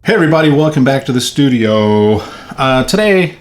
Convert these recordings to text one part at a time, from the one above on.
Hey everybody, welcome back to the studio. Today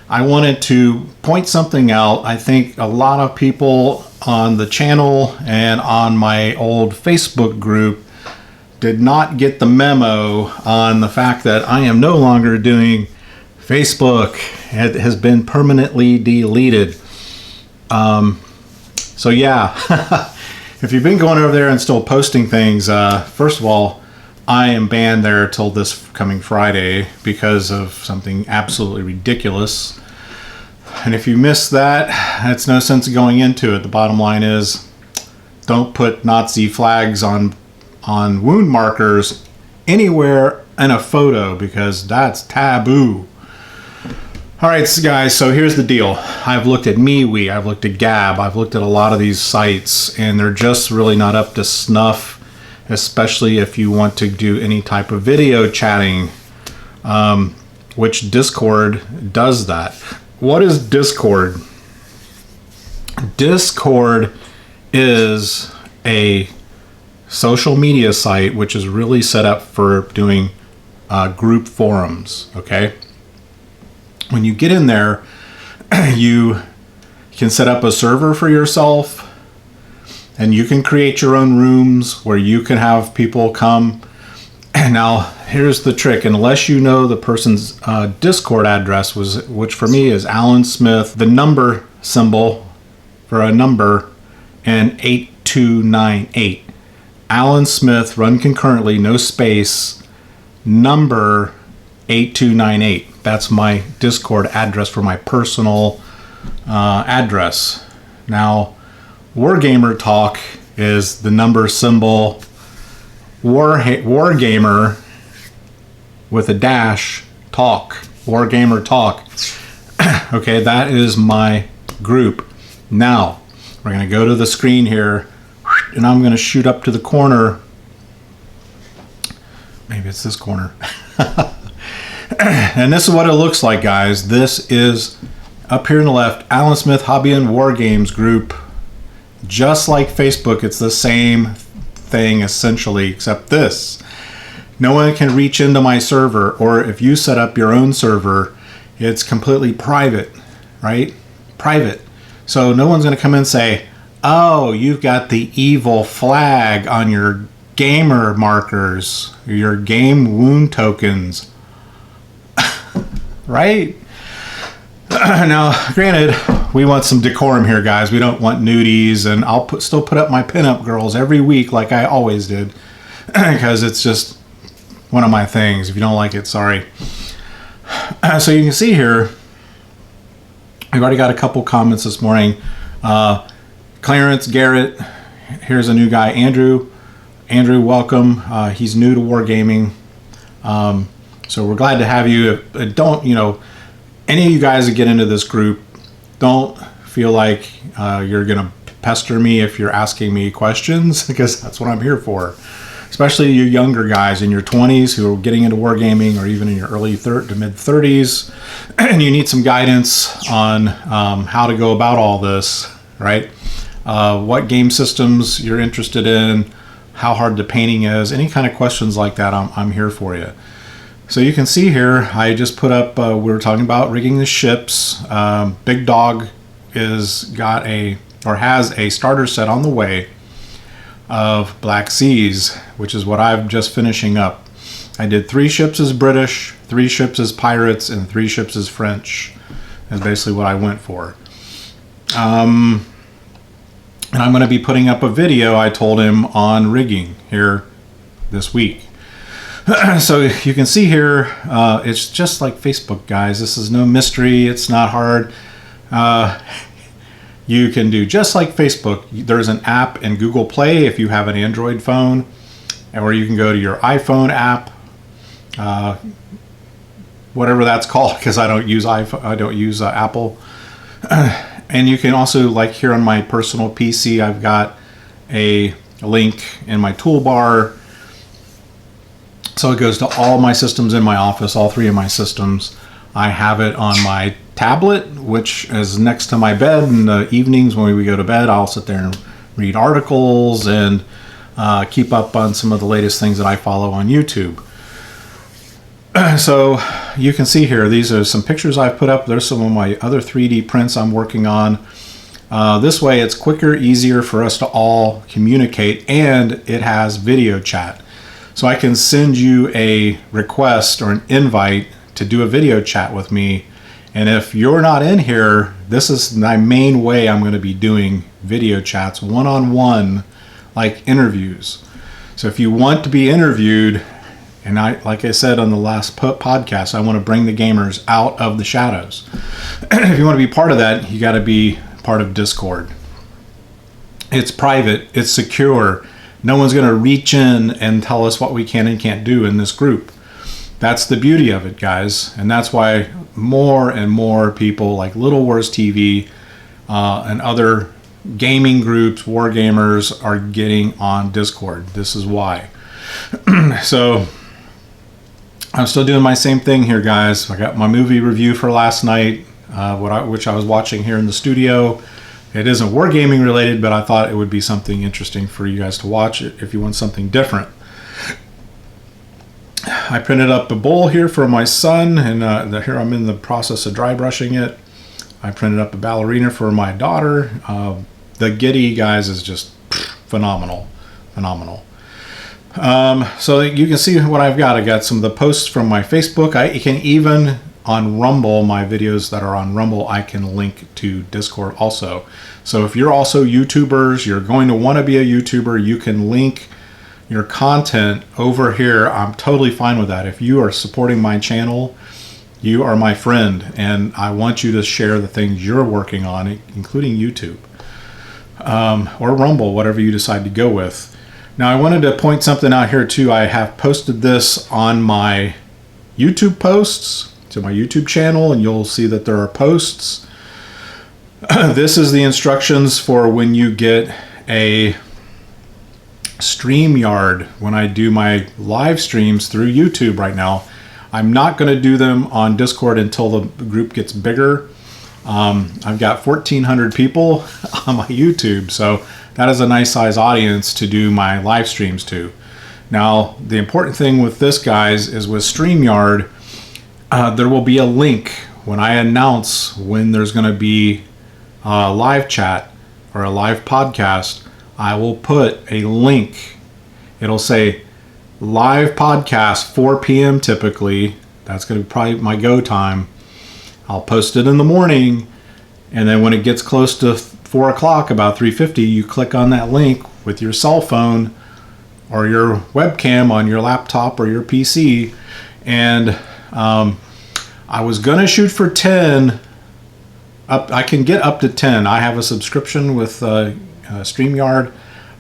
I wanted to point something out. I think a lot of people on the channel and on my old Facebook group did not get the memo on the fact that I am no longer doing Facebook. It has been permanently deleted. So yeah, if you've been going over there and still posting things, first of all, I am banned there till this coming Friday because of something absolutely ridiculous. And if you missed that, it's no sense going into it. The bottom line is, don't put Nazi flags on wound markers anywhere in a photo because that's taboo. All right, guys, so here's the deal. I've looked at MeWe, I've looked at Gab, I've looked at a lot of these sites, and they're just really not up to snuff, especially if you want to do any type of video chatting, which Discord does that. What is Discord? Discord is a social media site which is really set up for doing group forums, okay? When you get in there, you can set up a server for yourself, and you can create your own rooms where you can have people come. Now, here's the trick. Unless you know the person's Discord address, which for me is Alan Smith, the number symbol for a number, and 8298. Alan Smith, run concurrently, no space, number 8298. That's my Discord address for my personal address. Now, Wargamer Talk is the number symbol Wargamer with a dash talk. Wargamer Talk. Okay, that is my group. Now, we're going to go to the screen here, and I'm going to shoot up to the corner. Maybe it's this corner. And this is what it looks like, guys. This is, up here on the left, Alan Smith Hobby and War Games group. Just like Facebook, it's the same thing essentially, except this. No one can reach into my server, or if you set up your own server, it's completely private, right? Private. So no one's going to come in and say, oh, you've got the evil flag on your gamer markers, your game wound tokens. Right? Now, granted, we want some decorum here, guys. We don't want nudies, and I'll still put up my pinup girls every week like I always did because it's just one of my things. If you don't like it, sorry. So you can see here, I've already got a couple comments this morning. Clarence, Garrett, here's a new guy, Andrew. Andrew, welcome. He's new to Wargaming. So we're glad to have you. Don't, any of you guys that get into this group, don't feel like you're going to pester me if you're asking me questions, because that's what I'm here for. Especially you younger guys in your 20s who are getting into wargaming, or even in your early to mid 30s, and you need some guidance on how to go about all this, right? What game systems you're interested in, how hard the painting is, any kind of questions like that, I'm here for you. So you can see here, I just put up, we were talking about rigging the ships. Big Dog has a starter set on the way of Black Seas, which is what I'm just finishing up. I did 3 ships as British, 3 ships as pirates, and 3 ships as French. That's basically what I went for. And I'm going to be putting up a video I told him on rigging here this week. So you can see here, it's just like Facebook, guys. This is no mystery. It's not hard. You can do just like Facebook. There's an app in Google Play if you have an Android phone, or you can go to your iPhone app, whatever that's called, because I don't use iPhone. I don't use Apple. And you can also, like here on my personal PC, I've got a link in my toolbar. So it goes to all my systems in my office, all 3 of my systems. I have it on my tablet, which is next to my bed. In the evenings when we go to bed, I'll sit there and read articles and keep up on some of the latest things that I follow on YouTube. So you can see here, these are some pictures I've put up. There's some of my other 3D prints I'm working on. This way it's quicker, easier for us to all communicate, and it has video chat. So I can send you a request or an invite to do a video chat with me. And if you're not in here, this is my main way I'm going to be doing video chats, one-on-one, like interviews. So if you want to be interviewed, and like I said on the last podcast, I want to bring the gamers out of the shadows. If you want to be part of that, you got to be part of Discord. It's private, it's secure. No one's going to reach in and tell us what we can and can't do in this group. That's the beauty of it, guys. And that's why more and more people like Little Wars TV and other gaming groups, war gamers, are getting on Discord. This is why. So I'm still doing my same thing here, guys. I got my movie review for last night, which I was watching here in the studio. It isn't wargaming related, but I thought it would be something interesting for you guys to watch if you want something different. I printed up a bowl here for my son, and here I'm in the process of dry brushing it. I printed up a ballerina for my daughter. The Giddy, guys, is just phenomenal. So you can see what I've got. I got some of the posts from my Facebook. I can even, on Rumble, my videos that are on Rumble, I can link to Discord also. So if you're also YouTubers, you're going to want to be a YouTuber, you can link your content over here. I'm totally fine with that. If you are supporting my channel, you are my friend, and I want you to share the things you're working on, including YouTube or Rumble, whatever you decide to go with. Now, I wanted to point something out here too. I have posted this on my YouTube posts to my YouTube channel, and you'll see that there are posts. This is the instructions for when you get a StreamYard when I do my live streams through YouTube right now. I'm not going to do them on Discord until the group gets bigger. I've got 1,400 people on my YouTube, so that is a nice size audience to do my live streams to. Now, the important thing with this, guys, is with StreamYard, there will be a link when I announce when there's going to be a live chat or a live podcast. I will put a link. It'll say live podcast 4 p.m. typically. That's going to be probably my go time. I'll post it in the morning, and then when it gets close to 4 o'clock, about 3:50, you click on that link with your cell phone or your webcam on your laptop or your PC. And I was going to shoot for 10. I can get up to 10. I have a subscription with StreamYard,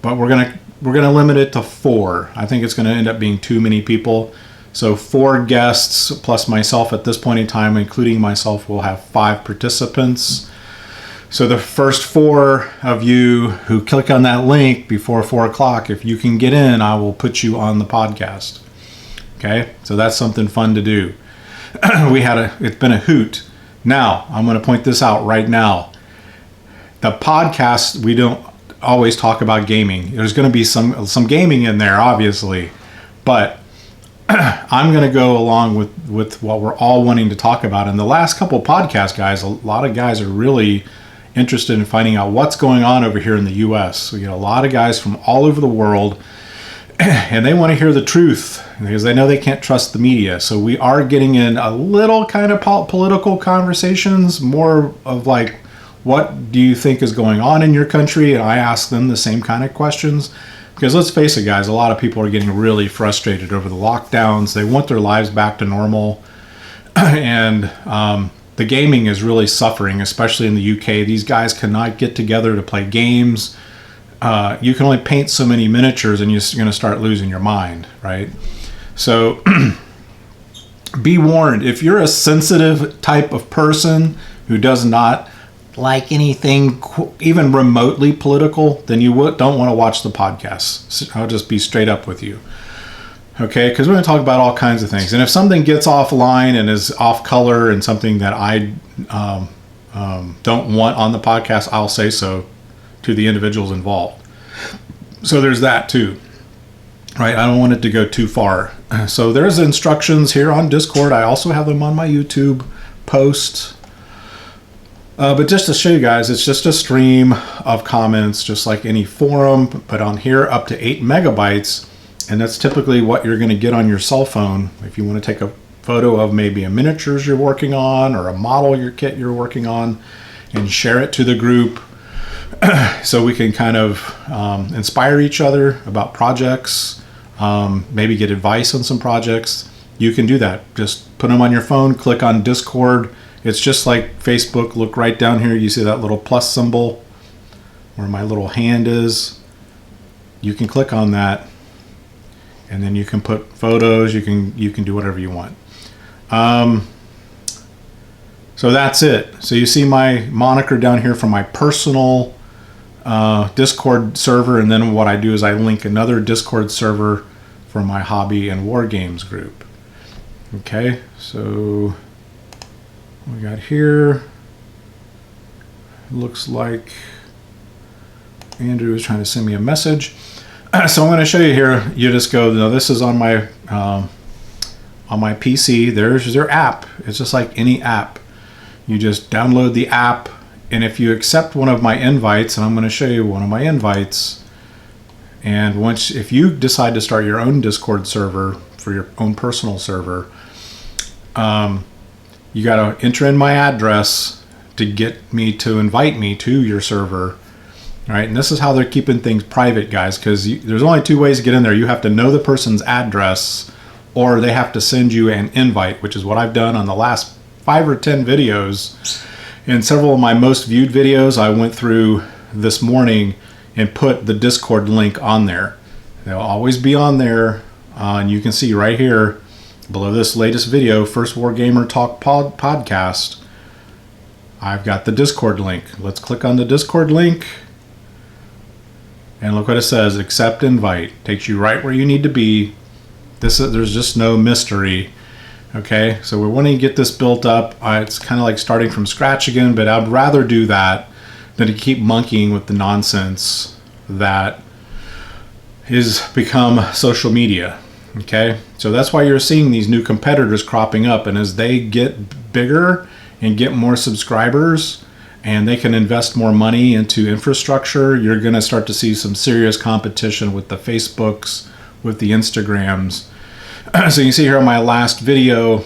but we're gonna limit it to 4. I think it's going to end up being too many people. So 4 guests plus myself at this point in time, including myself, will have 5 participants. So the first 4 of you who click on that link before 4 o'clock, if you can get in, I will put you on the podcast. Okay, so that's something fun to do. It's been a hoot. Now, I'm going to point this out right now. The podcast, we don't always talk about gaming. There's going to be some gaming in there, obviously. But I'm going to go along with what we're all wanting to talk about. In the last couple of podcasts, guys, a lot of guys are really interested in finding out what's going on over here in the U.S. We get a lot of guys from all over the world, and they want to hear the truth because they know they can't trust the media. So we are getting in a little kind of political conversations, more of like, what do you think is going on in your country? And I ask them the same kind of questions because let's face it, guys, a lot of people are getting really frustrated over the lockdowns. They want their lives back to normal. And the gaming is really suffering, especially in the UK. These guys cannot get together to play games. You can only paint so many miniatures and you're going to start losing your mind, right? So be warned, if you're a sensitive type of person who does not like anything even remotely political, then you don't want to watch the podcast. I'll just be straight up with you. Okay, because we're going to talk about all kinds of things. And if something gets offline and is off color and something that I don't want on the podcast, I'll say so to the individuals involved. So there's that too. right? I don't want it to go too far. So there's instructions here on Discord. I also have them on my YouTube post. But just to show you guys, it's just a stream of comments, just like any forum, but on here up to 8 megabytes. And that's typically what you're going to get on your cell phone. If you want to take a photo of maybe a miniatures you're working on or a model your kit you're working on and share it to the group so we can kind of inspire each other about projects, maybe get advice on some projects. You can do that. Just put them on your phone, click on Discord. It's just like Facebook. Look right down here. You see that little plus symbol where my little hand is. You can click on that, and then you can put photos. You can do whatever you want. So that's it. So you see my moniker down here for my personal Discord server, and then what I do is I link another Discord server for my hobby and war games group. Okay, so we got here, looks like Andrew is trying to send me a message. So I'm going to show you here. You just go, no, this is on my PC. There's your app. It's just like any app. You just download the app, and if you accept one of my invites, and I'm going to show you one of my invites, and if you decide to start your own Discord server for your own personal server, you got to enter in my address to get me to invite me to your server. All right, and this is how they're keeping things private, guys, because there's only 2 ways to get in there. You have to know the person's address, or they have to send you an invite, which is what I've done on the last 5 or 10 videos. In several of my most viewed videos, I went through this morning and put the Discord link on there. They'll always be on there, and you can see right here below this latest video, First Wargamer Talk podcast, I've got the Discord link. Let's click on the Discord link, and look what it says, accept invite. Takes you right where you need to be. There's just no mystery. Okay, so we're wanting to get this built up. It's kind of like starting from scratch again, but I'd rather do that than to keep monkeying with the nonsense that has become social media. Okay, so that's why you're seeing these new competitors cropping up, and as they get bigger and get more subscribers and they can invest more money into infrastructure, you're going to start to see some serious competition with the Facebooks, with the Instagrams. So you can see here on my last video,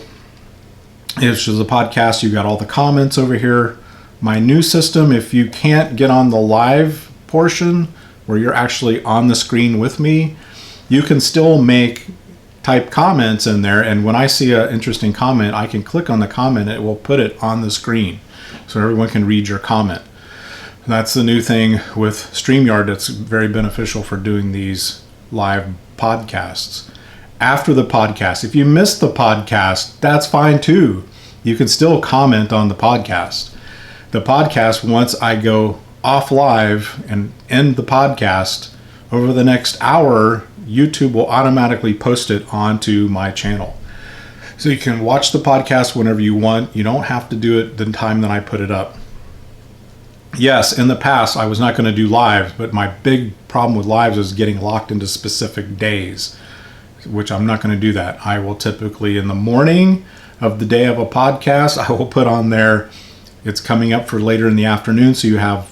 which is a podcast, you got all the comments over here. My new system, if you can't get on the live portion where you're actually on the screen with me, you can still type comments in there, and when I see an interesting comment, I can click on the comment, it will put it on the screen so everyone can read your comment. That's the new thing with StreamYard that's very beneficial for doing these live podcasts. After the podcast, if you missed the podcast, that's fine too. You can still comment on the podcast. The podcast, once I go off live and end the podcast, over the next hour, YouTube will automatically post it onto my channel. So you can watch the podcast whenever you want. You don't have to do it the time that I put it up. Yes, in the past, I was not going to do lives, but my big problem with lives is getting locked into specific days, which I'm not going to do that. I will typically, in the morning of the day of a podcast, I will put on there, it's coming up for later in the afternoon, so you have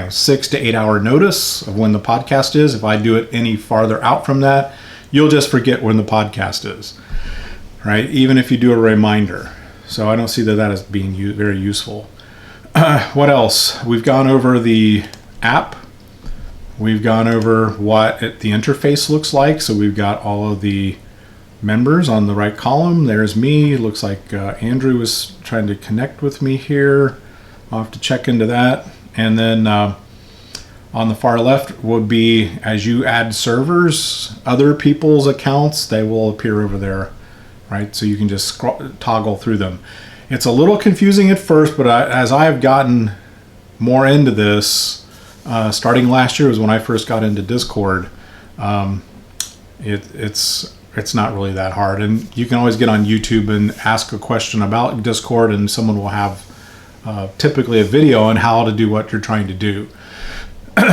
6 to 8 hour notice of when the podcast is. If I do it any farther out from that, you'll just forget when the podcast is, right? Even if you do a reminder. So I don't see that as being very useful. What else? We've gone over the app. We've gone over what the interface looks like. So we've got all of the members on the right column. There's me. It looks like Andrew was trying to connect with me here. I'll have to check into that. And then on the far left would be, as you add servers, other people's accounts, they will appear over there, right? So you can just toggle through them. It's a little confusing at first, but as I've gotten more into this, starting last year was when I first got into Discord, it's not really that hard. And you can always get on YouTube and ask a question about Discord, and someone will have typically a video on how to do what you're trying to do.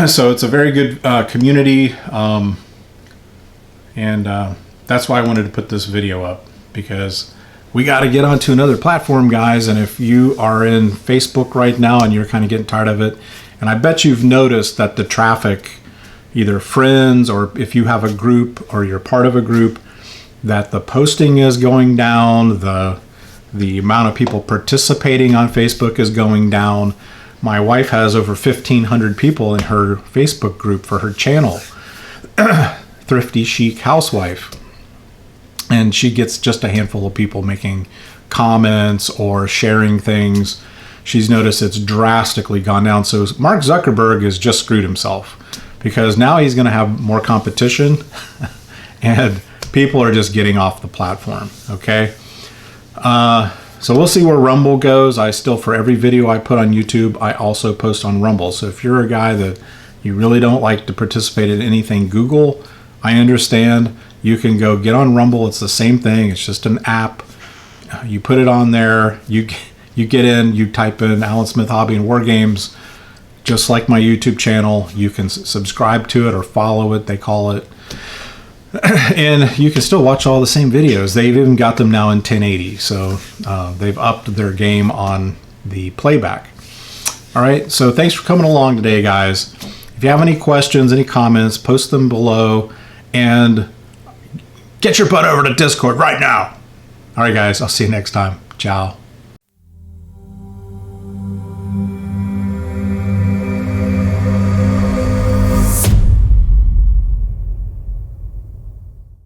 So it's a very good community. And that's why I wanted to put this video up, because we got to get onto another platform, guys. And if you are in Facebook right now and you're kind of getting tired of it, and I bet you've noticed that the traffic, either friends or if you have a group or you're part of a group, that the posting is going down, the amount of people participating on Facebook is going down. My wife has over 1,500 people in her Facebook group for her channel, Thrifty Chic Housewife. And she gets just a handful of people making comments or sharing things. She's noticed it's drastically gone down. So Mark Zuckerberg has just screwed himself, because now he's going to have more competition and people are just getting off the platform. Okay. So we'll see where Rumble goes. I still, for every video I put on YouTube, I also post on Rumble. So if you're a guy that you really don't like to participate in anything Google, I understand. You can go get on Rumble. It's the same thing. It's just an app. You put it on there. You get in. You type in Alan Smith Hobby and War Games, just like my YouTube channel. You can subscribe to it or follow it, they call it. And you can still watch all the same videos. They've even got them now in 1080. So they've upped their game on the playback. All right. So thanks for coming along today, guys. If you have any questions, any comments, post them below. And get your butt over to Discord right now. All right, guys. I'll see you next time. Ciao.